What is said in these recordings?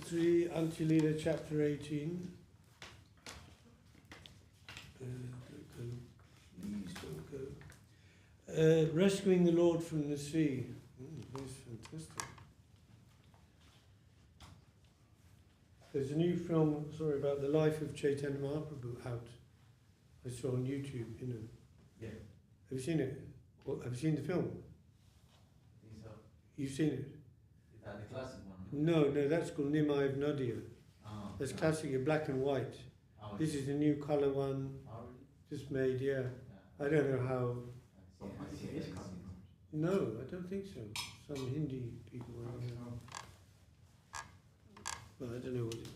3, Antya-līlā, chapter 18. Please don't go. Rescuing the Lord from the sea. That's fantastic. There's a new film, about the life of Chaitanya Mahaprabhu out. I saw on YouTube, Yeah. Have you seen it? Have you seen the film? I think so. You've seen it? Is that the classic one? No, that's called Nimai of Nadia. Oh, That's classic, black and white. Oh, This is the new colour one, just made, yeah. I don't know how. No, I don't think so. Some Hindi people were on it. But I don't know what it,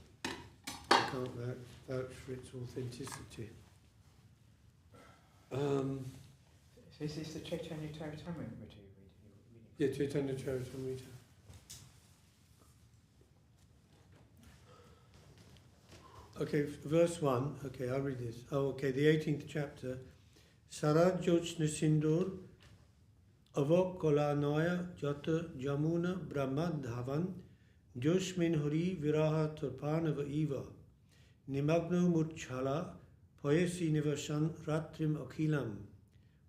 I can't vouch for its authenticity. So is this the Caitanya-caritāmṛta Yeah, Caitanya-caritāmṛta. Okay, verse 1. Okay, I'll read this. The 18th chapter. Sarajyochna Sindur Avokolanaya Jata Jamuna Brahmadhavan Joshmin Hori Viraha Turpanava Eva Nimagno Murchala Poyasi Nivashan Ratrim Akilam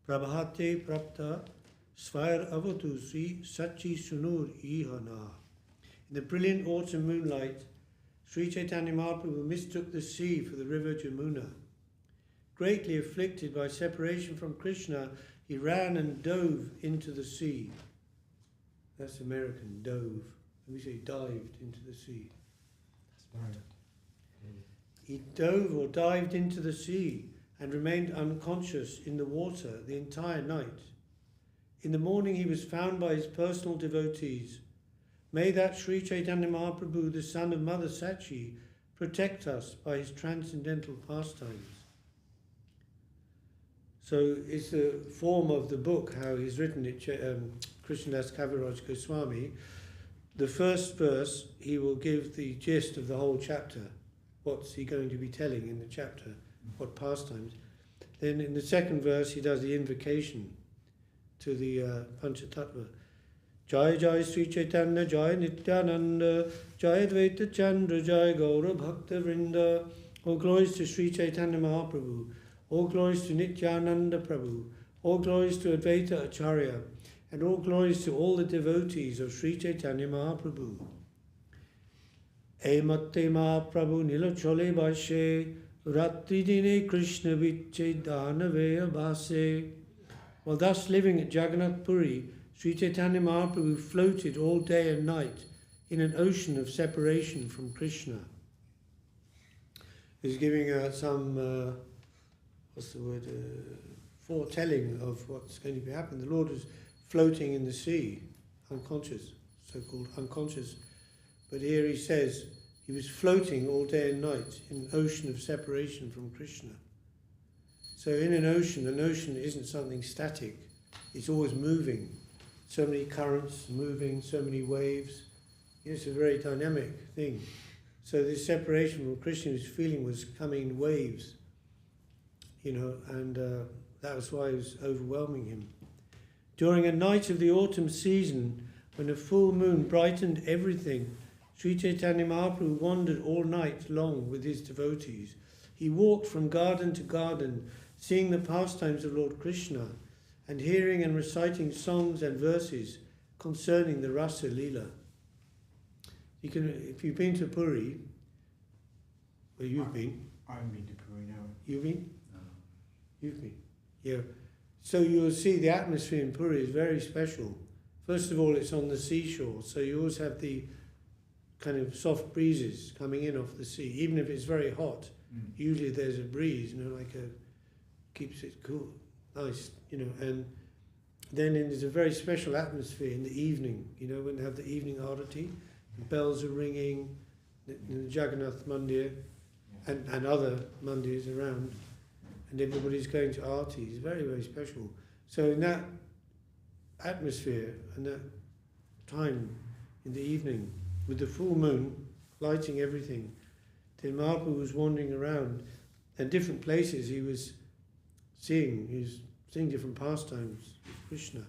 Prabhate Prapta Svair Avatu Sri Sachi Sunur Ihana. In the brilliant autumn moonlight, Sri Chaitanya Mahaprabhu mistook the sea for the river Jamuna. Greatly afflicted by separation from Krishna, he ran and dove into the sea. That's American, dove. We say dived into the sea. He dove or dived into the sea and remained unconscious in the water the entire night. In the morning he was found by his personal devotees. May that Sri Chaitanya Mahaprabhu, the son of Mother Sachi, protect us by his transcendental pastimes. So it's the form of the book, how he's written it, Krishnadas Kaviraj Goswami. The first verse, he will give the gist of the whole chapter. What's he going to be telling in the chapter? What pastimes? Then in the second verse, he does the invocation to the Panchatattva. Jai Jai Sri Chaitanya, Jai Nityananda, Jai Advaita Chandra, Jai Gaura Bhakta Vrinda. All glories to Sri Chaitanya Mahaprabhu. All glories to Nityananda Prabhu. All glories to Advaita Acharya. And all glories to all the devotees of Sri Chaitanya Mahaprabhu. Ematte Mahaprabhu Nila Chole Bashe, Ratri Dine Krishna Viche Dhanave Abhase. While thus living at Jagannath Puri, Sri Chaitanya Mahaprabhu floated all day and night in an ocean of separation from Krishna. He's giving some, foretelling of what's going to be happening. The Lord was floating in the sea, unconscious, so-called unconscious. But here he says he was floating all day and night in an ocean of separation from Krishna. So in an ocean isn't something static. It's always moving. So many currents moving, so many waves. It's a very dynamic thing. So this separation from Krishna he was feeling was coming in waves, and that was why it was overwhelming him. During a night of the autumn season, when a full moon brightened everything, Sri Chaitanya Mahaprabhu wandered all night long with his devotees. He walked from garden to garden, seeing the pastimes of Lord Krishna, and hearing and reciting songs and verses concerning the Rasa Leela. If you've been to Puri, where you've been. I haven't been to Puri now. You've been? No. You've been? Yeah. So you'll see the atmosphere in Puri is very special. First of all, it's on the seashore, so you always have the kind of soft breezes coming in off the sea. Even if it's very hot, usually there's a breeze, keeps it cool, nice, and then there's a very special atmosphere in the evening, when they have the evening arati, the bells are ringing, in the Jagannath Mandir, and other mandirs around, and everybody's going to arati. It's very, very special. So in that atmosphere and that time in the evening, with the full moon lighting everything, then Mahaprabhu was wandering around, and different places he was seeing different pastimes of Krishna,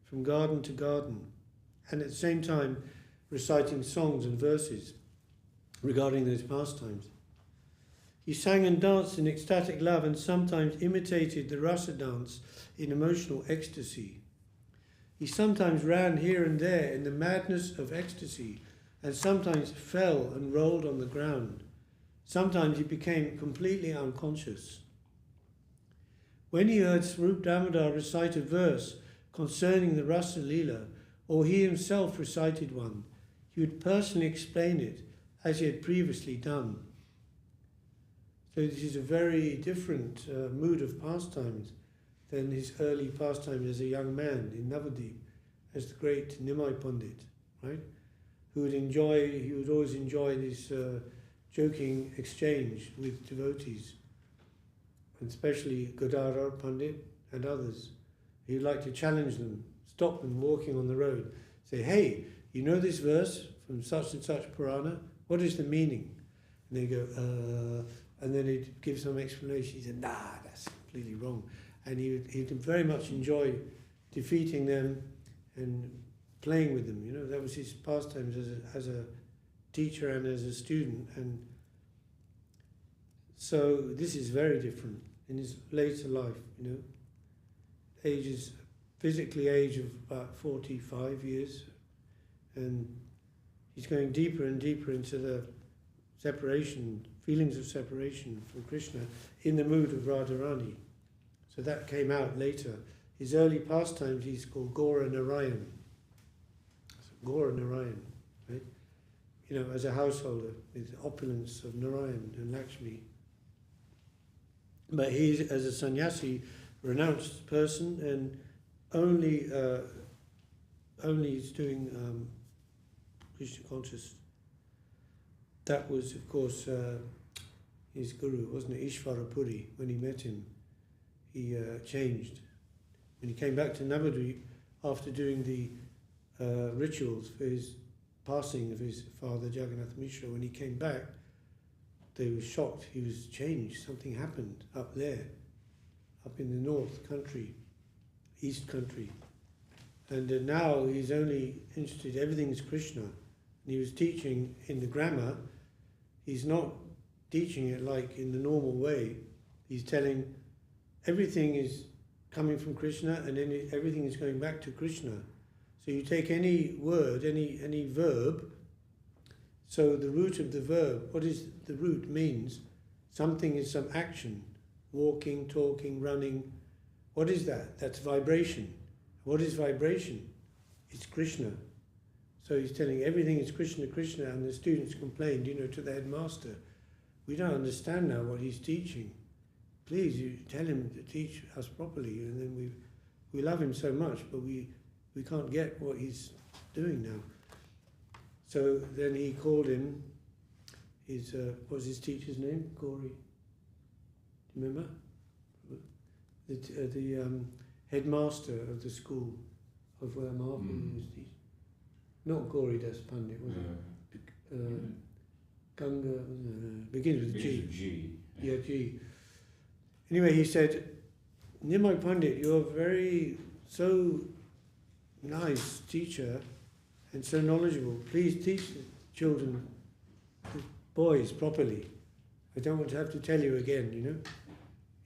from garden to garden. And at the same time, reciting songs and verses regarding those pastimes. He sang and danced in ecstatic love and sometimes imitated the rasa dance in emotional ecstasy. He sometimes ran here and there in the madness of ecstasy and sometimes fell and rolled on the ground. Sometimes he became completely unconscious. When he heard Svarup Damodar recite a verse concerning the Rasa-līlā, or he himself recited one, he would personally explain it as he had previously done. So this is a very different mood of pastimes than his early pastimes as a young man in Navadvip, as the great Nimai Pandit, right? He would always enjoy this joking exchange with devotees, and especially Godara Pandit and others. He'd like to challenge them, stop them walking on the road, say, hey, you know this verse from such and such Purana? What is the meaning? And they go, and then he'd give some explanation. He said, nah, that's completely wrong. And he'd very much enjoy defeating them and playing with them. You know, that was his pastimes as a teacher and as a student. And so this is very different in his later life, you know. Physically age of about 45 years, and he's going deeper and deeper into the separation, feelings of separation from Krishna in the mood of Radharani. So that came out later. His early pastimes he's called Gaura Narayan. So Gaura Narayan, right? You know, as a householder with opulence of Narayan and Lakshmi. But he's, as a sannyasi, renounced person, and only is doing Krishna conscious. That was, of course, his guru, wasn't it? Ishvarapuri. When he met him, he changed. When he came back to Navadvip after doing the rituals for his passing of his father Jagannath Mishra, when he came back, they were shocked. He was changed. Something happened up there, up in the north country, east country. And now he's only interested, everything is Krishna. And he was teaching in the grammar. He's not teaching it like in the normal way. He's telling everything is coming from Krishna, and then everything is going back to Krishna. So you take any word, any verb, so the root of the verb, what is the root means? Something is some action. Walking, talking, running. What is that? That's vibration. What is vibration? It's Krishna. So he's telling everything is Krishna, Krishna, and the students complained, you know, to the headmaster, we don't understand now what he's teaching. Please, you tell him to teach us properly. And then we love him so much, but we can't get what he's doing now. So then he called him, what was his teacher's name? Gauri. Do you remember? The headmaster of the school of where Maharaj was teaching. Not Gauri Das Pandit, was it? Ganga, begins with G. G. Yeah, G. Anyway, he said, Nimai Pandit, you're so nice teacher and so knowledgeable. Please teach the children, the boys, properly. I don't want to have to tell you again, you know.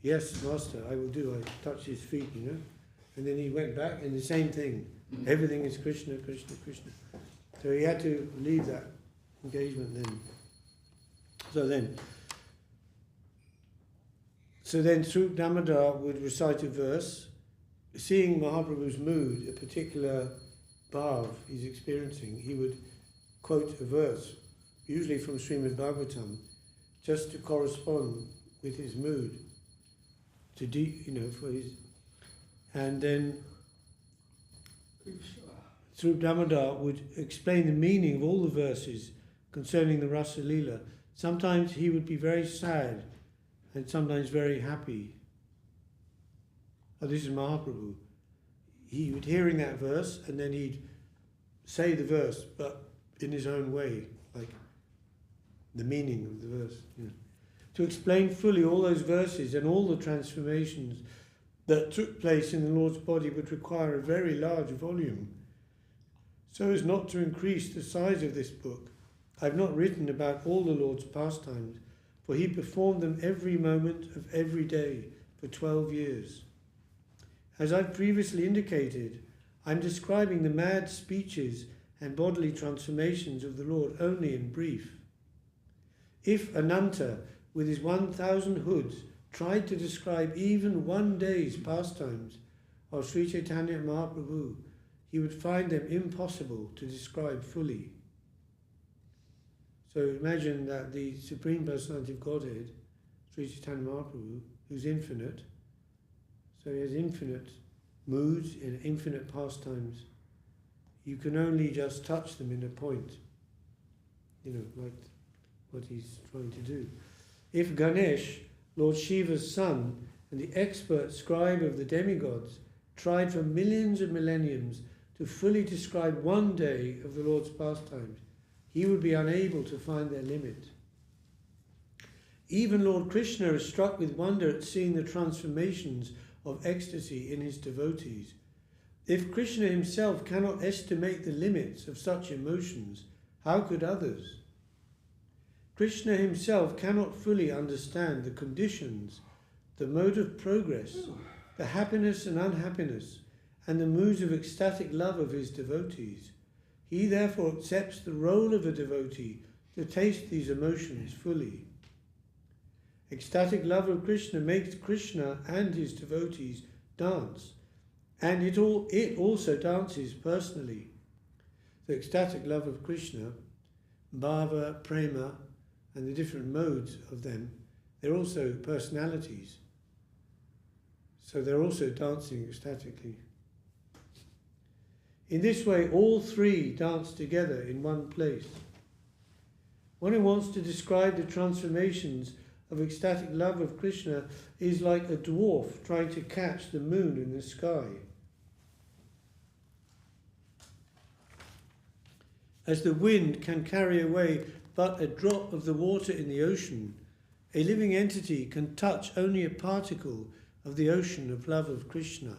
Yes, master, I will do. I touched his feet, you know. And then he went back and the same thing. Everything is Krishna, Krishna, Krishna. So he had to leave that engagement then. So then Svarup Damodar would recite a verse, seeing Mahaprabhu's mood, a particular bhav he's experiencing, he would quote a verse, usually from Srimad Bhagavatam, just to correspond with his mood, for his. And then Svarup Damodar would explain the meaning of all the verses concerning the Rasa-līlā. Sometimes he would be very sad and sometimes very happy. Oh, this is Mahaprabhu. He would hearing that verse and then he'd say the verse, but in his own way, like the meaning of the verse. You know. To explain fully all those verses and all the transformations that took place in the Lord's body would require a very large volume. So as not to increase the size of this book, I have not written about all the Lord's pastimes, for he performed them every moment of every day for 12 years. As I previously indicated, I am describing the mad speeches and bodily transformations of the Lord only in brief. If Ananta, with his 1,000 hoods, tried to describe even one day's pastimes of Sri Chaitanya Mahaprabhu, he would find them impossible to describe fully. So imagine that the Supreme Personality of Godhead, Sri Chaitanya Mahaprabhu, who's infinite, so he has infinite moods and infinite pastimes. You can only just touch them in a point, like what he's trying to do. If Ganesh, Lord Shiva's son, and the expert scribe of the demigods, tried for millions of millenniums to fully describe one day of the Lord's pastimes, he would be unable to find their limit. Even Lord Krishna is struck with wonder at seeing the transformations of ecstasy in his devotees. If Krishna himself cannot estimate the limits of such emotions, how could others? Krishna himself cannot fully understand the conditions, the mode of progress, the happiness and unhappiness, and the moods of ecstatic love of his devotees. He therefore accepts the role of a devotee to taste these emotions fully. Ecstatic love of Krishna makes Krishna and his devotees dance, and it also dances personally. The ecstatic love of Krishna, bhava, prema, and the different modes of them, they're also personalities. So they're also dancing ecstatically. In this way, all three dance together in one place. One who wants to describe the transformations of ecstatic love of Krishna is like a dwarf trying to catch the moon in the sky. As the wind can carry away but a drop of the water in the ocean, a living entity can touch only a particle of the ocean of love of Krishna.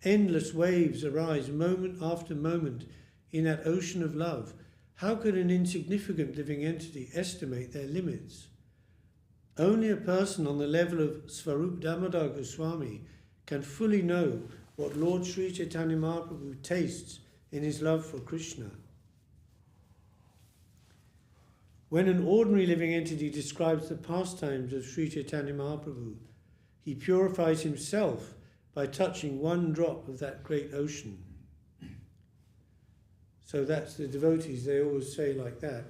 Endless waves arise moment after moment in that ocean of love. How could an insignificant living entity estimate their limits? Only a person on the level of Svarup Damodar Goswami can fully know what Lord Sri Chaitanya Mahaprabhu tastes in his love for Krishna. When an ordinary living entity describes the pastimes of Sri Chaitanya Mahaprabhu, he purifies himself by touching one drop of that great ocean. So that's the devotees, they always say like that.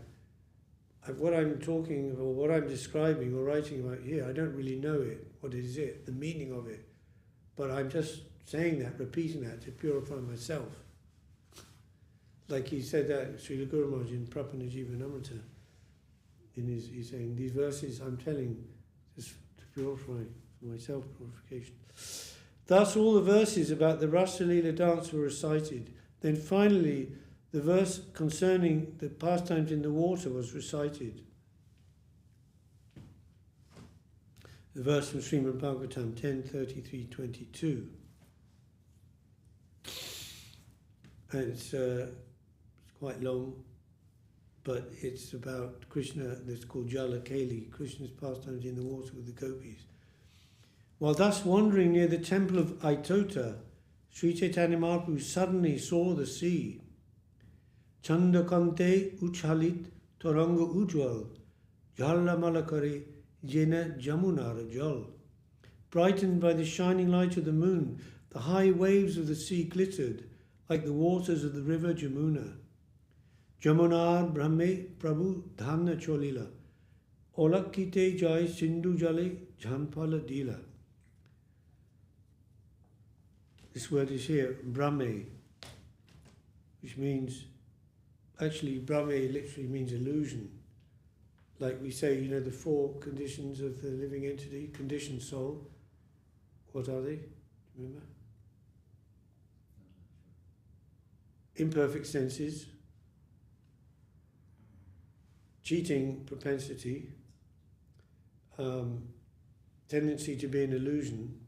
What I'm talking or what I'm describing or writing about here, I don't really know it, what is it, the meaning of it. But I'm just saying that, repeating that to purify myself. Like he said that, Srila Guru Maharaj in Prapanajivanamrita, he's saying, these verses I'm telling just to purify for myself, purification. Thus all the verses about the SCSMath dance were recited. Then finally the verse concerning the pastimes in the water was recited. The verse from Srimad Bhagavatam 10:33-22. And it's quite long, but it's about Krishna, that's called Jala Keli, Krishna's pastimes in the water with the gopis. While thus wandering near the temple of Aitota, Sri Chaitanya Mahaprabhu suddenly saw the sea. Chandakante uchalit toranga ujwal, jala malakari jena jamunar jal. Brightened by the shining light of the moon, the high waves of the sea glittered like the waters of the river Jamuna. Jamunar Brahme Prabhu Dhanna Cholila, Olakite Jai Sindhu Jale Jhanpala Dila. This word is here, Brahme, which means, actually Brahme literally means illusion. Like we say, the four conditions of the living entity, conditioned soul. What are they? Remember? Imperfect senses, cheating propensity, tendency to be an illusion,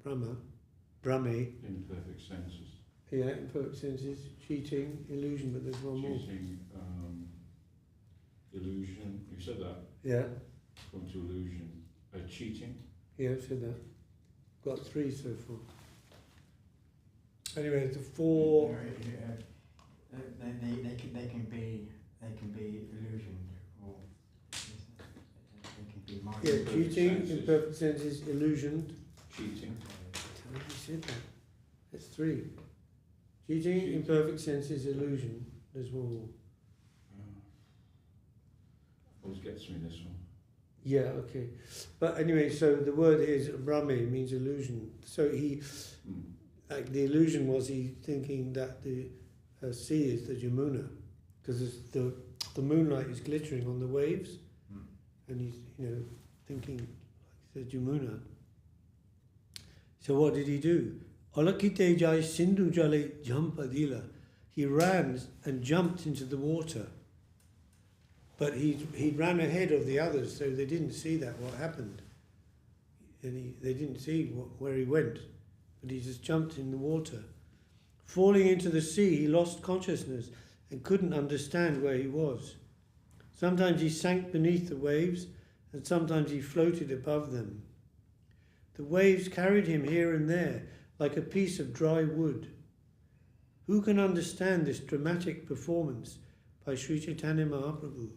Brahme, imperfect senses. Yeah, imperfect senses, cheating, illusion, but there's one more. Cheating, illusion. You said that. Yeah, Going to illusion. Cheating. yeah, I've said that. Got 3 so far. Anyway, the 4. They can be illusioned, or they can be mind. Yeah, Imperfect cheating, senses. imperfect senses, illusioned. Cheating. I already said that. That's 3. Cheating, imperfect senses, illusion. There's one more. Always gets me, this one. Yeah, okay. But anyway, so the word is Brahme, means illusion. So he, like the illusion was he thinking that the sea is the Yamuna, because the moonlight is glittering on the waves, and he's, thinking like the Yamuna. So what did he do? Alakite jai Sindhu jale jampadila. He ran and jumped into the water. But he ran ahead of the others, so they didn't see what happened. And they didn't see where he went. But he just jumped in the water. Falling into the sea, he lost consciousness and couldn't understand where he was. Sometimes he sank beneath the waves, and sometimes he floated above them. The waves carried him here and there, like a piece of dry wood. Who can understand this dramatic performance by Sri Caitanya Mahaprabhu?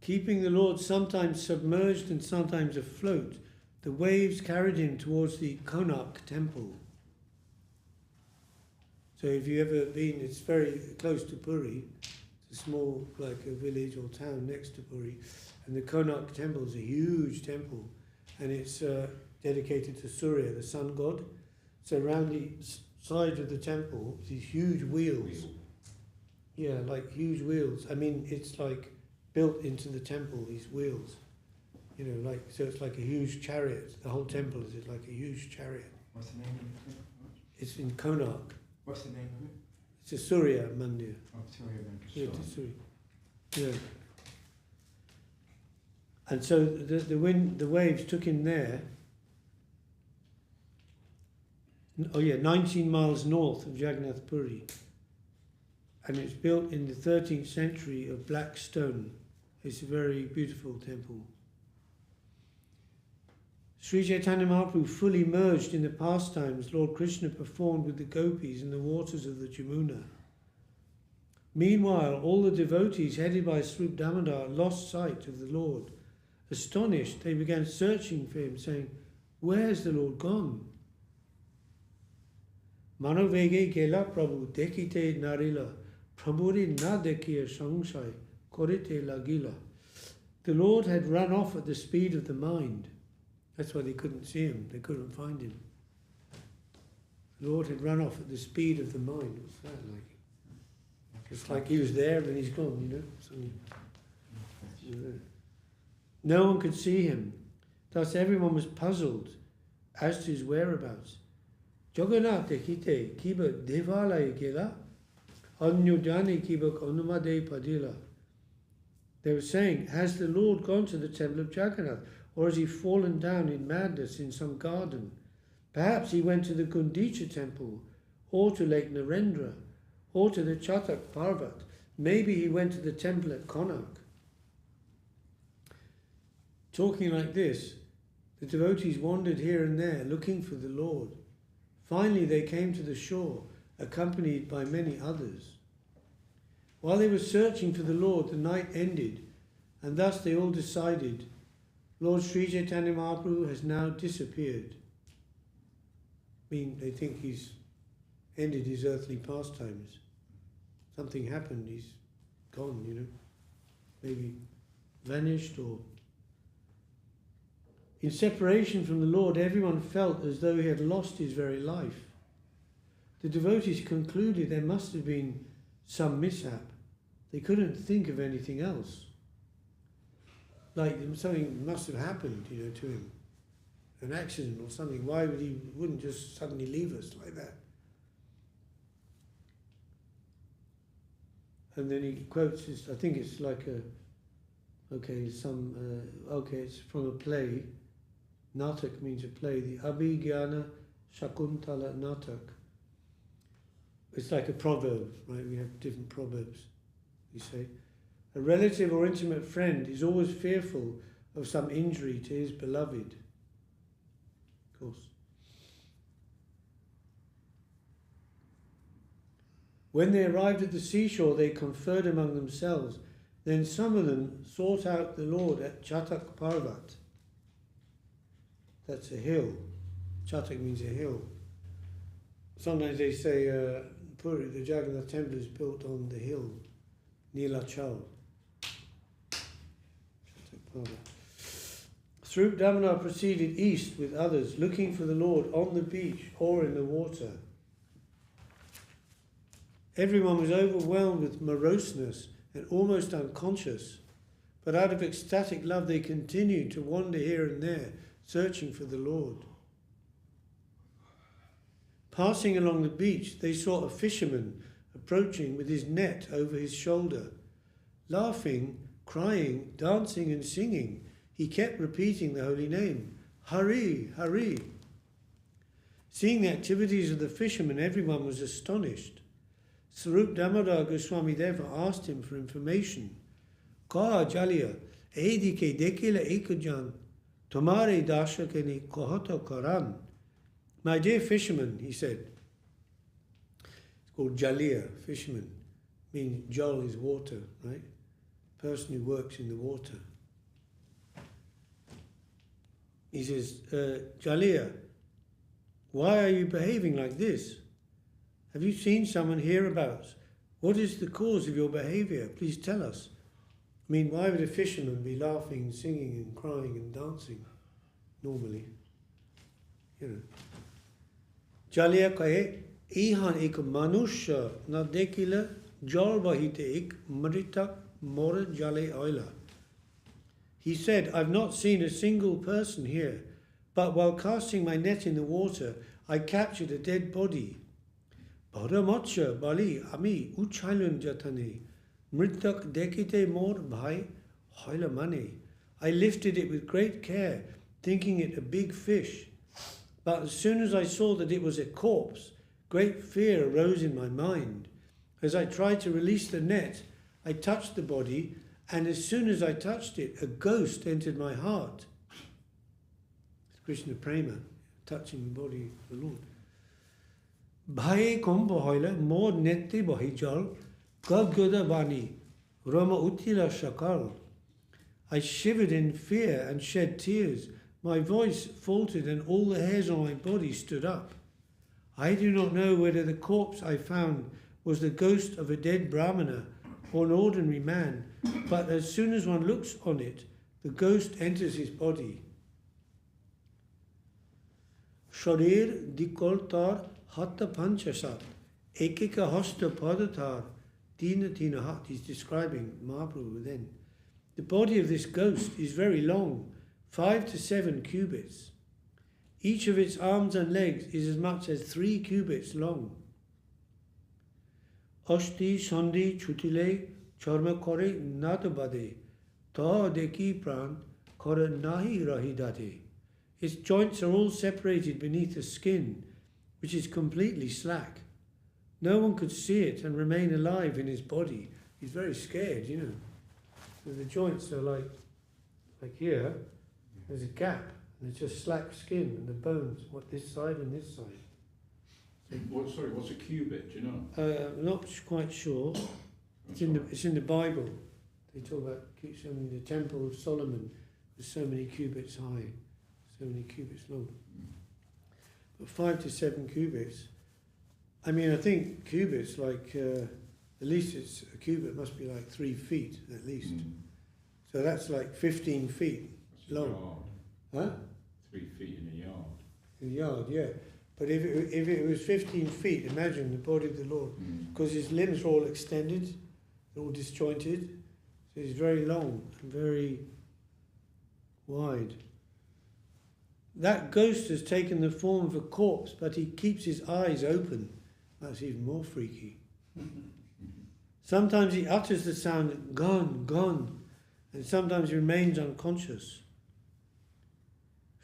Keeping the Lord sometimes submerged and sometimes afloat, the waves carried him towards the Konark temple. So if you've ever been, it's very close to Puri. It's a small, like a village or town next to Puri. And the Konark temple is a huge temple. And it's dedicated to Surya, the sun god. So around the side of the temple, these huge wheels. Yeah, like huge wheels. I mean, it's like built into the temple, these wheels. So it's like a huge chariot. The whole temple is like a huge chariot. What's the name of it? It's in Konark. What's the name of it? It's a Surya Mandir. Oh, Surya Mandir. Yeah, it's a Surya. Yeah. And so the waves took him there. 19 miles north of Jagannath Puri. And it's built in the 13th century of black stone. It's a very beautiful temple. Sri Chaitanya Mahaprabhu fully merged in the pastimes Lord Krishna performed with the gopis in the waters of the Jamuna. Meanwhile, all the devotees headed by Svarup Damodar lost sight of the Lord. Astonished, they began searching for him, saying, "Where's the Lord gone?" Manovege gela Prabhu dekite narila, Prabhuri na dekiya sangsai, korite lagila. The Lord had run off at the speed of the mind. That's why they couldn't see him, they couldn't find him. The Lord had run off at the speed of the mind. What's that like? It's like he was there and he's gone, No one could see him. Thus everyone was puzzled as to his whereabouts. Jagannath dekite kiba devalaya gela, anyudani kiba konumade padila. They were saying, has the Lord gone to the temple of Jagannath, or has he fallen down in madness in some garden? Perhaps he went to the Gundicha temple, or to Lake Narendra, or to the Chatak Parvat. Maybe he went to the temple at Konark. Talking like this, the devotees wandered here and there, looking for the Lord. Finally they came to the shore, accompanied by many others. While they were searching for the Lord, the night ended, and thus they all decided, Lord Sri Chaitanya Mahaprabhu has now disappeared. I mean, they think he's ended his earthly pastimes. Something happened, he's gone, maybe vanished or... In separation from the Lord, everyone felt as though he had lost his very life. The devotees concluded there must have been some mishap. They couldn't think of anything else. Like something must have happened, to him. An accident or something. Why wouldn't just suddenly leave us like that? And then he quotes this, I think it's like it's from a play, Natak means a play. The Abhigyana Shakuntala Natak. It's like a proverb, right? We have different proverbs, we say. A relative or intimate friend is always fearful of some injury to his beloved. Of course. When they arrived at the seashore, they conferred among themselves. Then some of them sought out the Lord at Chatak Parvat. That's a hill. Chatak means a hill. Sometimes they say Puri, the Jagannath temple is built on the hill, Nilachal. Chatak Parvat. Sripad Damodar proceeded east with others, looking for the Lord on the beach or in the water. Everyone was overwhelmed with moroseness and almost unconscious, but out of ecstatic love they continued to wander here and there, searching for the Lord. Passing along the beach, they saw a fisherman approaching with his net over his shoulder. Laughing, crying, dancing and singing, he kept repeating the holy name, Hari, Hari. Seeing the activities of the fisherman, everyone was astonished. Svarup Damodar Goswami therefore asked him for information. Ka Jalya, Edike Dekila Ekajan, Tomare Dashakani Kohoto Karan. My dear fisherman, he said. It's called Jalya, fisherman. Means Jal is water, right? Person who works in the water. He says, Jalya, why are you behaving like this? Have you seen someone hereabouts? What is the cause of your behavior? Please tell us. I mean, why would a fisherman be laughing, singing and crying and dancing normally? You know. Jalya kahe, ihan ek manusha na dekila jal bahite ek mritak mor jale oila. He said, I've not seen a single person here, but while casting my net in the water, I captured a dead body. Bharamocha Bali Ami Uchhailun Jatane Mritak Dekite Mor Bhai Hoila Mane. I lifted it with great care, thinking it a big fish. But as soon as I saw that it was a corpse, great fear arose in my mind. As I tried to release the net, I touched the body, and as soon as I touched it, a ghost entered my heart. It's Krishna Prema, touching the body of the Lord. Bhaye kombo hoila more nette bahijal gadgada bani rama utila shakal. I shivered in fear and shed tears. My voice faltered and all the hairs on my body stood up. I do not know whether the corpse I found was the ghost of a dead brahmana or an ordinary man, but as soon as one looks on it, the ghost enters his body. Sharir dikoltar Hatta Panchasat, Ekika Hosta Padatar, Tina Tina Hat. He's describing Mahaprabhu then. The body of this ghost is very long, 5 to 7 cubits. Each of its arms and legs is as much as 3 cubits long. Ashti Sandi Chutile Charma Kore Nadabade, Ta Deki Pran Kore Nahi Rahidate. Its joints are all separated beneath the skin, which is completely slack. No one could see it and remain alive in his body. He's very scared, you know. So the joints are like here, there's a gap, and it's just slack skin, and the bones, what this side and this side. What's a cubit, do you know? Not quite sure. It's in the Bible. They talk about the Temple of Solomon was so many cubits high, so many cubits long. But 5 to 7 cubits. I mean, I think cubits, like, at least it's a cubit must be like 3 feet at least. So that's like 15 feet That's long. A yard. Huh? 3 feet in a yard. In a yard, yeah. But if it was 15 feet, imagine the body of the Lord, because his limbs are all extended, they're all disjointed, so he's very long and very wide. That ghost has taken the form of a corpse, but he keeps his eyes open. That's even more freaky. Sometimes he utters the sound, gone, gone, and sometimes he remains unconscious.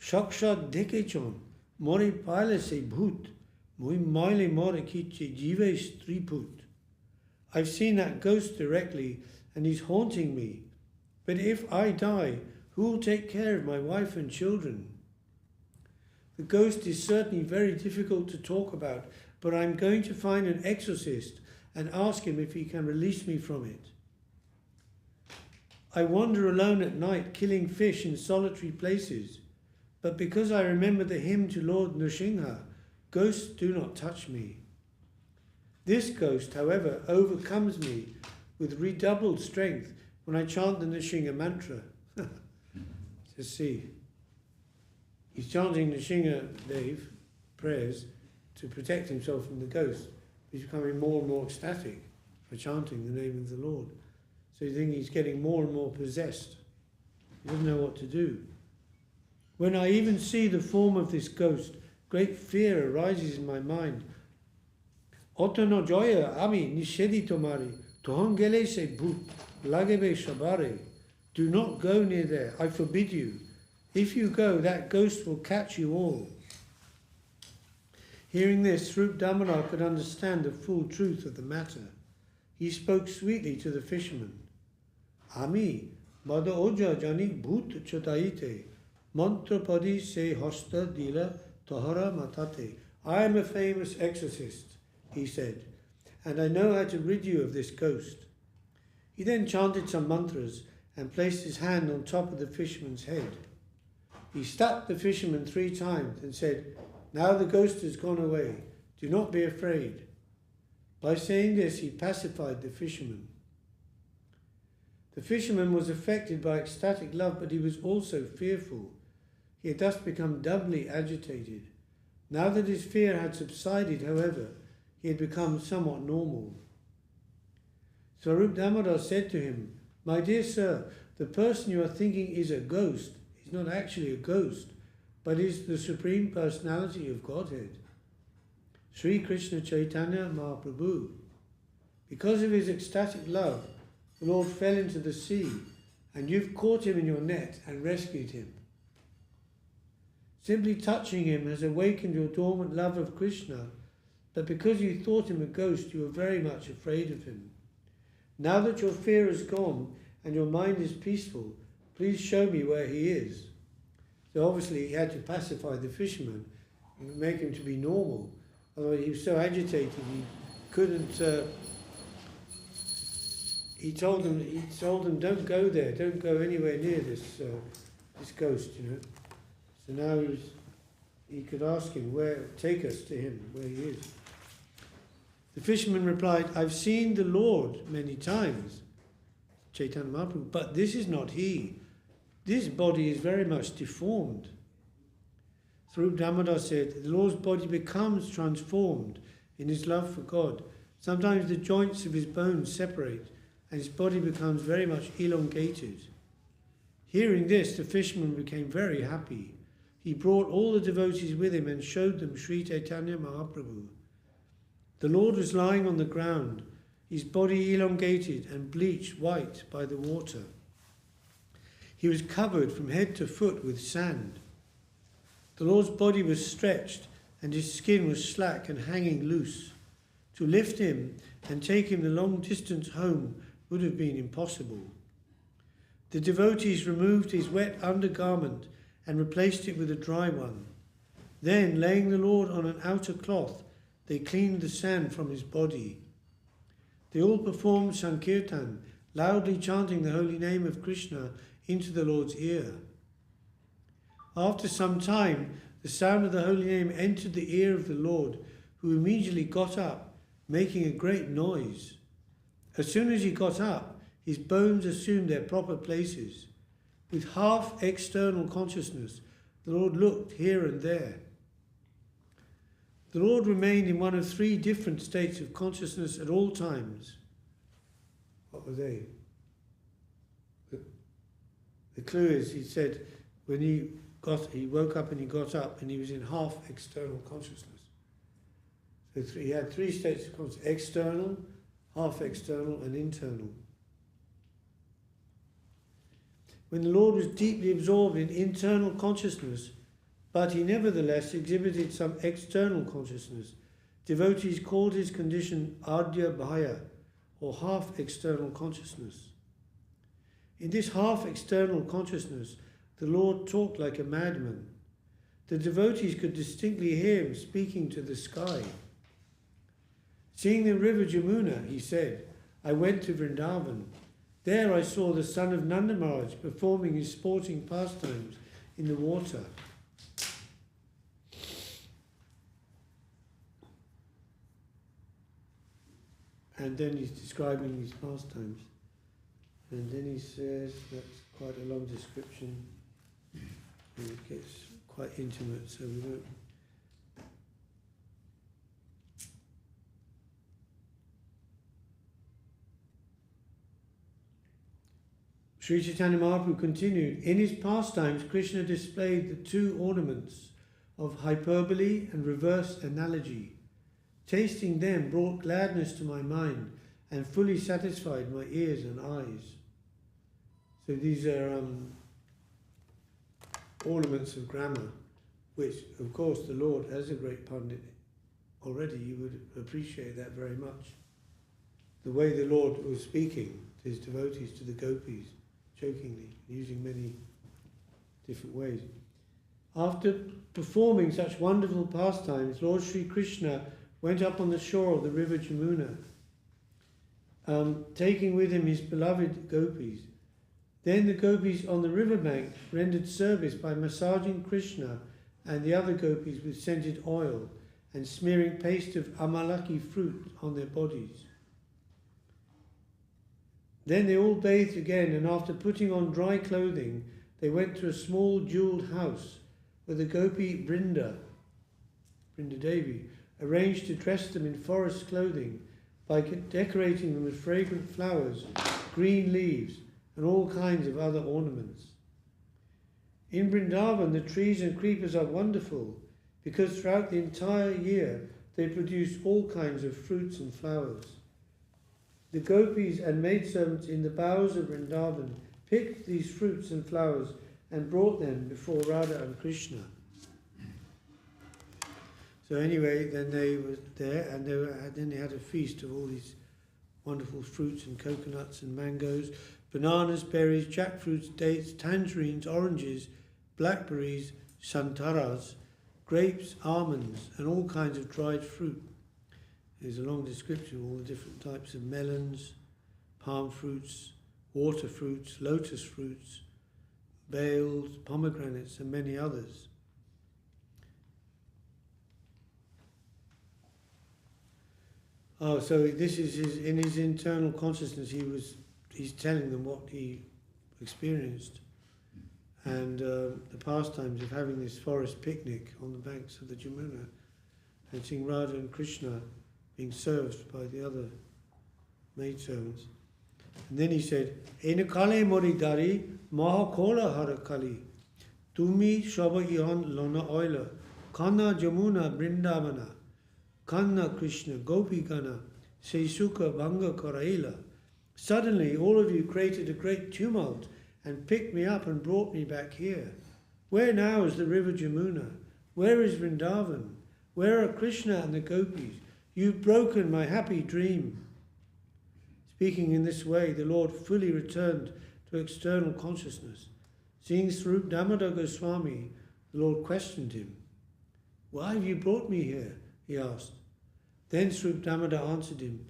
Shakshat dekechon, more pile se bhut, mui maile more kiche jive striput. I've seen that ghost directly, and he's haunting me. But if I die, who will take care of my wife and children? The ghost is certainly very difficult to talk about, but I'm going to find an exorcist and ask him if he can release me from it. I wander alone at night, killing fish in solitary places, but because I remember the hymn to Lord Nrsimha, ghosts do not touch me. This ghost, however, overcomes me with redoubled strength when I chant the Nrsimha mantra. So see, he's chanting Nrsimha Dev prayers to protect himself from the ghost. He's becoming more and more ecstatic for chanting the name of the Lord. So you think he's getting more and more possessed. He doesn't know what to do. When I even see the form of this ghost, great fear arises in my mind. Otono joya ami nishedi tomari, tohongele se bhut, lagebe shabare. Do not go near there, I forbid you. If you go, that ghost will catch you all. Hearing this, Srip Damodar could understand the full truth of the matter. He spoke sweetly to the fisherman. Ami, bada oja jani bhut chotaite, mantra padi se hosta dila tahara matate. I am a famous exorcist, he said, and I know how to rid you of this ghost. He then chanted some mantras and placed his hand on top of the fisherman's head. He slapped the fisherman 3 times and said, "Now the ghost has gone away. Do not be afraid." By saying this, he pacified the fisherman. The fisherman was affected by ecstatic love, but he was also fearful. He had thus become doubly agitated. Now that his fear had subsided, however, he had become somewhat normal. Svarup Damodar said to him, "My dear sir, the person you are thinking is a ghost. He's not actually a ghost, but is the Supreme Personality of Godhead, Sri Krishna Chaitanya Mahaprabhu. Because of his ecstatic love, the Lord fell into the sea, and you've caught him in your net and rescued him. Simply touching him has awakened your dormant love of Krishna, but because you thought him a ghost, you were very much afraid of him. Now that your fear is gone and your mind is peaceful, please show me where he is." So obviously he had to pacify the fisherman and make him to be normal. Otherwise he was so agitated he couldn't. He told them, "Don't go there. Don't go anywhere near this ghost." So now he could ask him take us to him where he is. The fisherman replied, "I've seen the Lord many times, Chaitanya Mahaprabhu, but this is not he. This body is very much deformed." Srip Damodar said, "The Lord's body becomes transformed in his love for God. Sometimes the joints of his bones separate and his body becomes very much elongated." Hearing this, the fisherman became very happy. He brought all the devotees with him and showed them Sri Chaitanya Mahaprabhu. The Lord was lying on the ground, his body elongated and bleached white by the water. He was covered from head to foot with sand. The Lord's body was stretched and his skin was slack and hanging loose. To lift him and take him the long distance home would have been impossible. The devotees removed his wet undergarment and replaced it with a dry one. Then, laying the Lord on an outer cloth, they cleaned the sand from his body. They all performed Sankirtan, loudly chanting the holy name of Krishna into the Lord's ear. After some time, the sound of the holy name entered the ear of the Lord, who immediately got up, making a great noise. As soon as he got up, his bones assumed their proper places. With half external consciousness, the Lord looked here and there. The Lord remained in one of 3 different states of consciousness at all times. What were they? The clue is, he said, when he woke up and he got up and he was in half external consciousness. So he had 3 states of consciousness: external, half external, and internal. When the Lord was deeply absorbed in internal consciousness, but he nevertheless exhibited some external consciousness. Devotees called his condition Adya Bhaya, or half-external consciousness. In this half-external consciousness, the Lord talked like a madman. The devotees could distinctly hear him speaking to the sky. Seeing the river Jamuna, he said, I went to Vrindavan. There I saw the son of Nanda Maharaj performing his sporting pastimes in the water. And then he's describing his pastimes. And then he says, that's quite a long description. And it gets quite intimate, so we won't. Sri Chaitanya Mahaprabhu continued, in his pastimes, Krishna displayed the two ornaments of hyperbole and reverse analogy. Tasting them brought gladness to my mind and fully satisfied my ears and eyes. So these are ornaments of grammar, which, of course, the Lord, as a great pundit, already you would appreciate that very much. The way the Lord was speaking to his devotees, to the gopis, jokingly, using many different ways. After performing such wonderful pastimes, Lord Sri Krishna went up on the shore of the river Jamuna, taking with him his beloved gopis. Then the gopis on the riverbank rendered service by massaging Krishna and the other gopis with scented oil and smearing paste of amalaki fruit on their bodies. Then they all bathed again, and after putting on dry clothing, they went to a small jewelled house where the gopi Brinda Devi, arranged to dress them in forest clothing by decorating them with fragrant flowers, green leaves, and all kinds of other ornaments. In Vrindavan, the trees and creepers are wonderful because throughout the entire year they produce all kinds of fruits and flowers. The gopis and maidservants in the boughs of Vrindavan picked these fruits and flowers and brought them before Radha and Krishna. So anyway, then they were there, and then they had a feast of all these wonderful fruits and coconuts and mangoes, bananas, berries, jackfruits, dates, tangerines, oranges, blackberries, santaras, grapes, almonds, and all kinds of dried fruit. There's a long description of all the different types of melons, palm fruits, water fruits, lotus fruits, bales, pomegranates, and many others. Oh, so this is in his internal consciousness, he's telling them what he experienced, and the pastimes of having this forest picnic on the banks of the Jamuna, and seeing Radha and Krishna being served by the other maidservants. And then he said, Ena kale moridari maha kola harakali, tumi shaba ihan lona oila, kana Jamuna Brindavana, Kanna Krishna, Gopi Gana, Seisuka Banga Karaila. Suddenly all of you created a great tumult and picked me up and brought me back here. Where now is the river Jamuna? Where is Vrindavan? Where are Krishna and the gopis? You've broken my happy dream. Speaking in this way, the Lord fully returned to external consciousness. Seeing Svarup Damodar Goswami, the Lord questioned him. Why have you brought me here? He asked. Then Svarup Damodar answered him,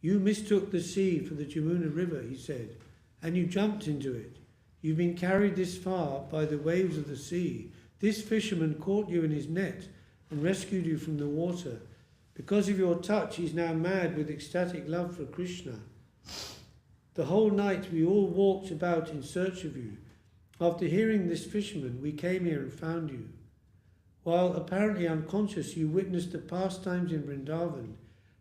You mistook the sea for the Jamuna river, he said, and you jumped into it. You've been carried this far by the waves of the sea. This fisherman caught you in his net and rescued you from the water. Because of your touch, he's now mad with ecstatic love for Krishna. The whole night we all walked about in search of you. After hearing this fisherman, we came here and found you. While apparently unconscious, you witnessed the pastimes in Vrindavan,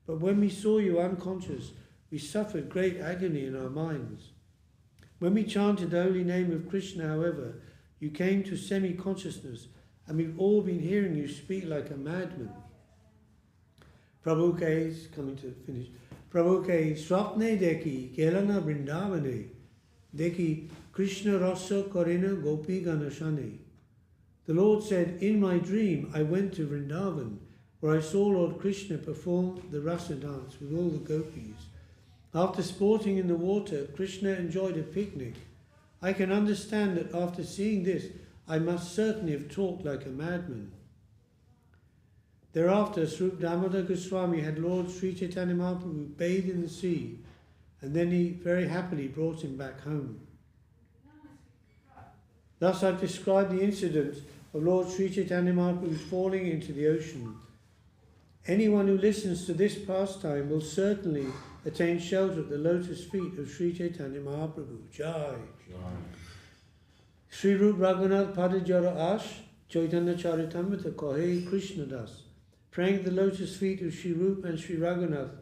but when we saw you unconscious, we suffered great agony in our minds. When we chanted the holy name of Krishna, however, you came to semi-consciousness, and we've all been hearing you speak like a madman. Prabhu is coming to finish. Prabhu swapne deki kelana Vrindavane deki Krishna rasa karina gopi ganashane. The Lord said, "In my dream I went to Vrindavan, where I saw Lord Krishna perform the rasa dance with all the gopis. After sporting in the water, Krishna enjoyed a picnic. I can understand that after seeing this, I must certainly have talked like a madman." Thereafter, Svarup Damodar Goswami had Lord Sri Caitanya-caritāmṛta bathe in the sea, and then he very happily brought him back home. Thus I've described the incident of Lord Sri Caitanya-caritāmṛta falling into the ocean. Anyone who listens to this pastime will certainly attain shelter at the lotus feet of Sri Chaitanya Mahaprabhu. Jai. Sri Rup Raghunath Padajara Ash, Caitanya-caritāmṛta Kohe Krishna Das. Praying the lotus feet of Sri Rup and Sri Raghunath,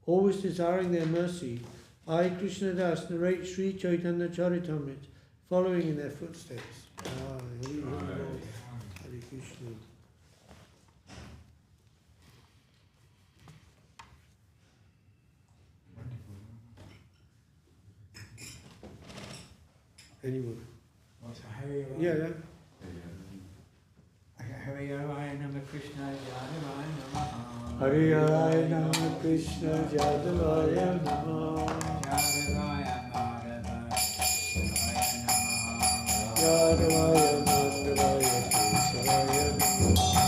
always desiring their mercy, I, Krishna Das, narrate Sri Caitanya-caritāmṛta, following in their footsteps. Hare Krishna. Anyone? What's Hare Rama? Yeah. Hare Rama Krishna Yadavaya Namaha. Hare Rama Krishna Yadavaya Namaha. Yadavaya Madhava Namaha. Yadavaya Madhavaya Kesavaya Namaha.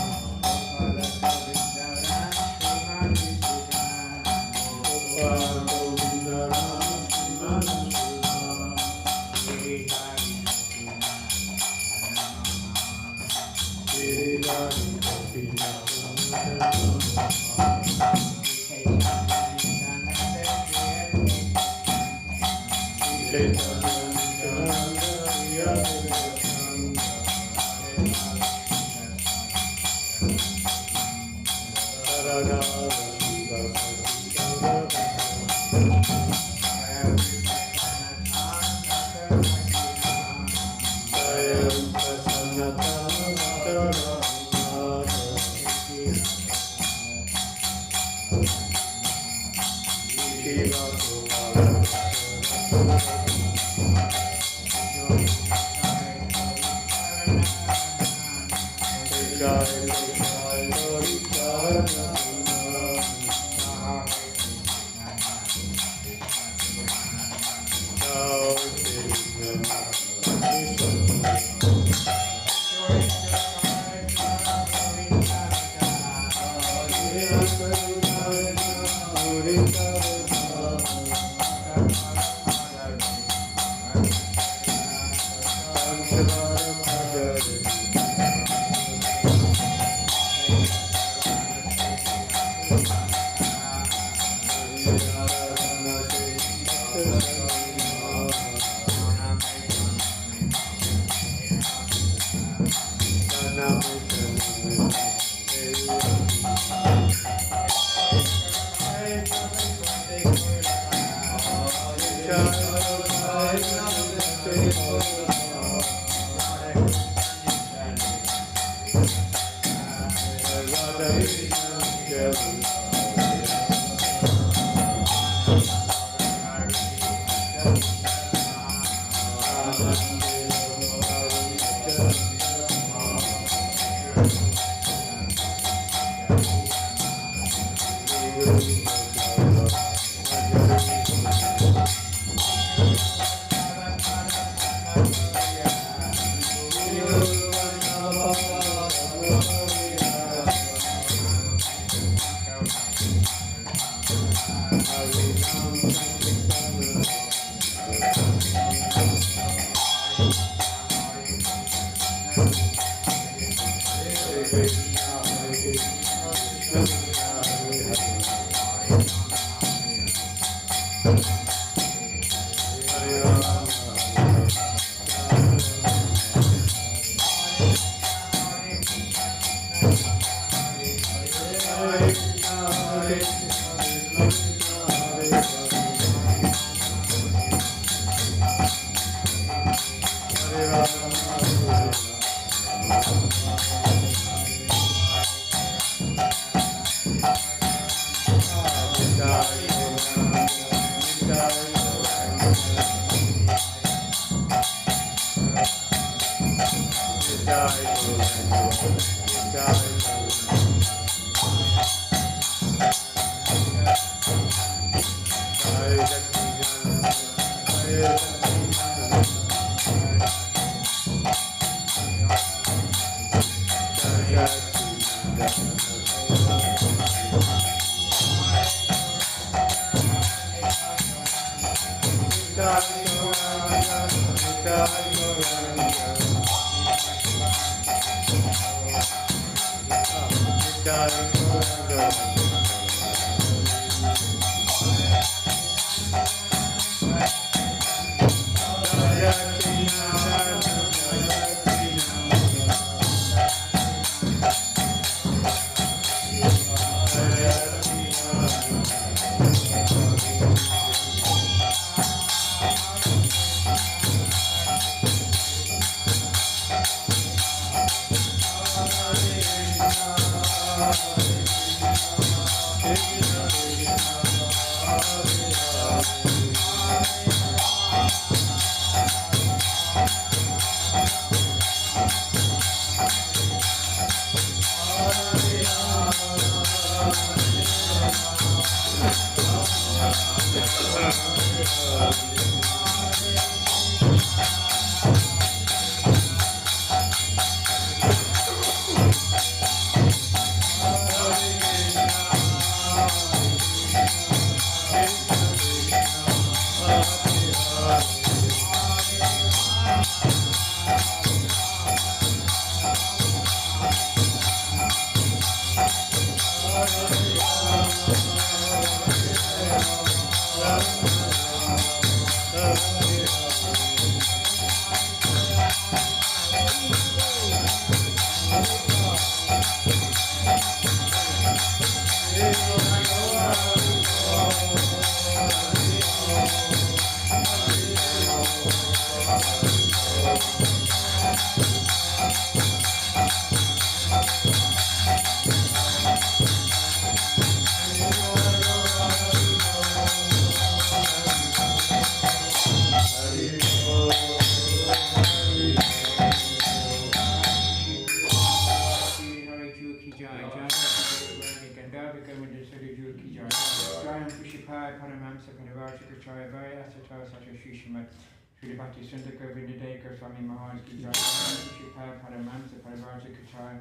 Shri Bhakti Sundar Govinda Dekar Swami Maharaj Ki Jai, Sripad Paramamsa Parivarja Kachai,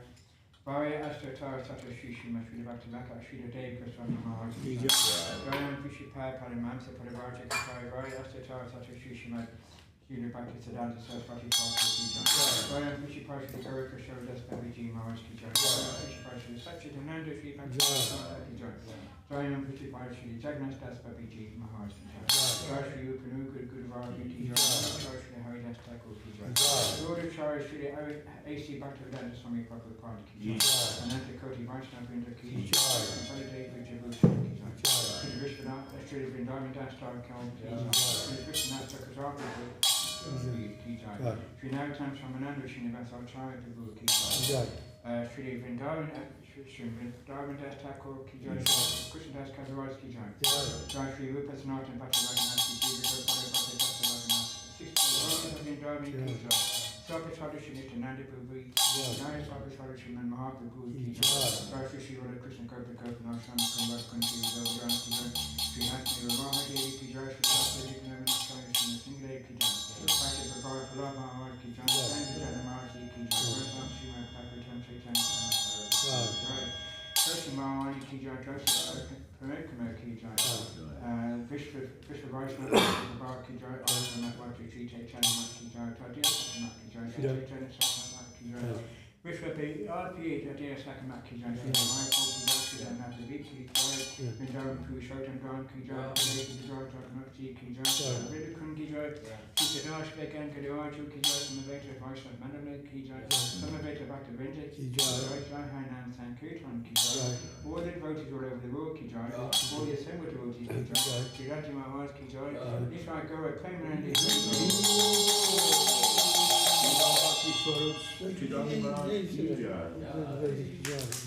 Bhaya Astatar Sata Shishima, Shri Bhakti Laka Shri Dekar Swami Maharaj Ki Jai, Jayam Sripad Paramamsa Parivarja Kachai, Bhaya Astatar Sata Shishima, Shri Bhakti Siddhanta Saraswati Thakur Ki Jai, Jayam Sripad Shri Gaurika Shardas Babiji Maharaj Ki Jai, Jayam Sripad Shri Satchidananda Shri Bhakti Siddhanta Ki Jai, Jayam Sripad Shri Jagnath Das Babiji Maharaj Ki Jai, Jai Shri Upanuga Guruvara Ki Jai, Jai Shri Haridas Thakur Ki Jai, Lord of Chari Shri A.C. Bhaktivedanta Swami Prabhupada Ki Jai, Ananta Koti Vaishnava Vrinda Ki Jai, Consolidated Vijayabhushan Ki Jai, Shri Vishwanath Shri Vrindavan Das Thakur Ki Jai, Shri Vishwanath Chakrazaka Ki Jai, Shri Navatam Swamananda Srinivasa Acharya Prabhu Ki Jai, Shri Vrindavan Das Thakur Ki Jai, Krishna Das Kaviraj Ki Jai, Jai Shri Rupa Sanatan Bhattacharya Ki Jai, Sarvachara Shinita Nandi Prabhu, Jaya Sarvachara Shiman Mahaprabhu Ki Jai, Jai Shri Shri Krishna Gopa Gopinath Shama Kumbar Kunti Udavadana Ki Jai, Shri Hatmi Ramahadevi Ki Jai, Shri Sasadi Navinaskaya Shri Single Ki Jai, Bhakti Prabhara Pallava Maharaj Ki Jai, Sanjana Maharaj Ki Jai, Vaisam Srimad Bhagavatam Caitanya-caritāmṛta Ki Jai, Joshi Mahawani Ki Jai, Joshi Pramukama Ki Jai, Vishwa Vaishnava Ki Jai, Arjuna Bhakti Sri Caitanya-caritāmṛta Ki Jai, Tadya Sakamat Ki Jai, Caitanya-caritāmṛta Ki Jai, Vishwa RPA Tadya Sakamat Ki Jai, Sri Mayapur Ki Jai, Sri Anatavik Ki Jai, Vrindavan Purushotam Dham Ki Jai, Ki Jai, Jagannath Ki Jai, Vidakun Ki Jai, Sri Kadash Bekan Kadiraju Ki Jai, Samaveta Vaishnava Mandana Ki Jai, Samaveta Bhakti Vrinda Ki Jai, Jai Hainan Sankirtan Ki Jai, all the devotees all over the world Ki Jai, all the assembled devotees Ki Jai, Tridandi Maharaj Ki Jai, Nishra Gaura Premanandi Svarup, Tridandi Maharaj Ki Jai.